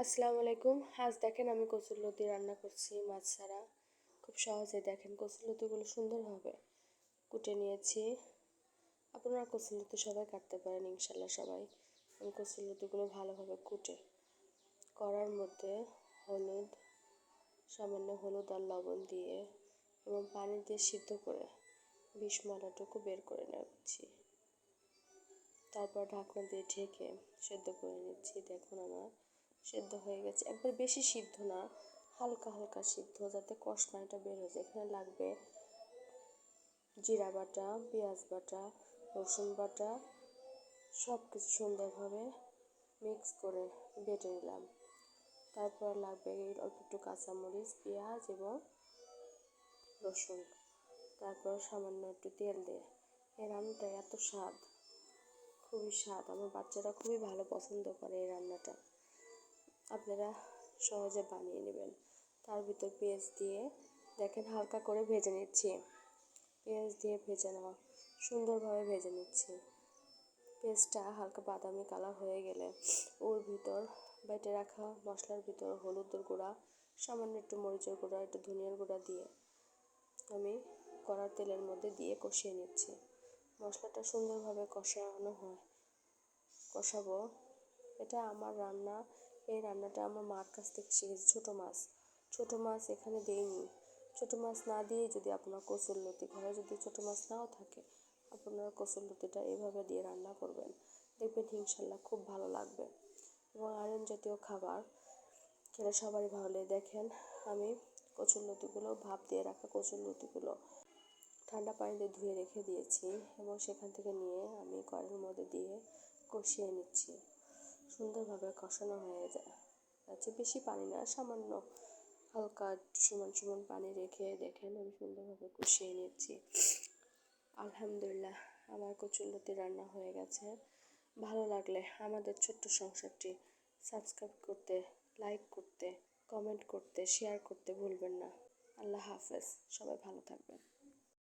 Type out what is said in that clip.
আসসালামু আলাইকুম। আজ দেখেন আমি কচুরলতি রান্না করছি মাছ ছাড়া। খুব সহজে দেখেন কচুরলতিগুলো সুন্দরভাবে কুটে নিয়েছি। আপনারা কচুরলতি সবাই কাটতে পারেন ইনশাল্লাহ সবাই। আমি কচুরলতিগুলো ভালোভাবে কুটে কড়ার মধ্যে সামান্য হলুদ আর লবণ দিয়ে এবং পানি দিয়ে সিদ্ধ করে বিষ ময়লাটুকু বের করে নিচ্ছি। তারপর ঢাকনা দিয়ে ঢেকে সেদ্ধ করে নিচ্ছি। দেখুন আমার সেদ্ধ হয়ে গেছে, একবার বেশি সিদ্ধ না, হালকা হালকা সিদ্ধ, যাতে কষ পানিটা বের হয়ে যায়। এখানে লাগবে জিরা বাটা, পেঁয়াজ বাটা, রসুন বাটা, সব কিছু সুন্দরভাবে মিক্স করে বেটে নিলাম। তারপর লাগবে অল্প একটু কাঁচামরিচ, পেঁয়াজ এবং রসুন, তারপর সামান্য একটু তেল দিয়ে। এই রান্নাটা এত স্বাদ, খুবই স্বাদ, আমার বাচ্চারা খুবই ভালো পছন্দ করে এই রান্নাটা। আপনারা সহজে বানিয়ে নেবেন। তার ভিতর পেঁয়াজ দিয়ে দেখেন হালকা করে ভেজে নিচ্ছি। পেঁয়াজ দিয়ে ভেজে নেওয়া, সুন্দরভাবে ভেজে নিচ্ছি। পেঁয়াজটা হালকা বাদামি কালার হয়ে গেলে ওর ভিতর বেটে রাখা মশলার ভিতর হলুদের গুঁড়া, সামান্য একটু মরিচের গুঁড়া, একটু ধনিয়ার গুঁড়া দিয়ে আমি কড়ার তেলের মধ্যে দিয়ে কষিয়ে নিচ্ছি। মশলাটা সুন্দরভাবে কষাবো। এটা আমার রান্না। এই রান্নাটা আমার মার কাছ থেকে শিখেছি। ছোটো মাছ এখানে দেইনি। ছোটো মাছ না দিয়ে যদি আপনার কচুরলতি, ঘরে যদি ছোটো মাছ নাও থাকে, আপনারা কচুরলতিটা এভাবে দিয়ে রান্না করবেন, দেখবেন ইনশাল্লাহ খুব ভালো লাগবে। এবং আয়রন জাতীয় খাবার খেলে সবারই ভালো লাগে। দেখেন আমি কচুরলতিগুলো, ভাপ দিয়ে রাখা কচুরলতিগুলো ঠান্ডা পানিতে ধুয়ে রেখে দিয়েছি এবং সেখান থেকে নিয়ে আমি কড়াইয়ের মধ্যে দিয়ে কষিয়ে নিচ্ছি। সুন্দরভাবে কষানো হয়ে যায়, বেশি পানি না, সামান্য হালকা সমান সমান পানি রেখে দেখেন আমি সুন্দরভাবে কষিয়ে নিচ্ছি। আলহামদুলিল্লাহ, আমার কচুরলতি রান্না হয়ে গেছে। ভালো লাগলে আমাদের ছোট্ট সংসারটি সাবস্ক্রাইব করতে, লাইক করতে, কমেন্ট করতে, শেয়ার করতে ভুলবেন না। আল্লাহ হাফেজ, সবাই ভালো থাকবেন।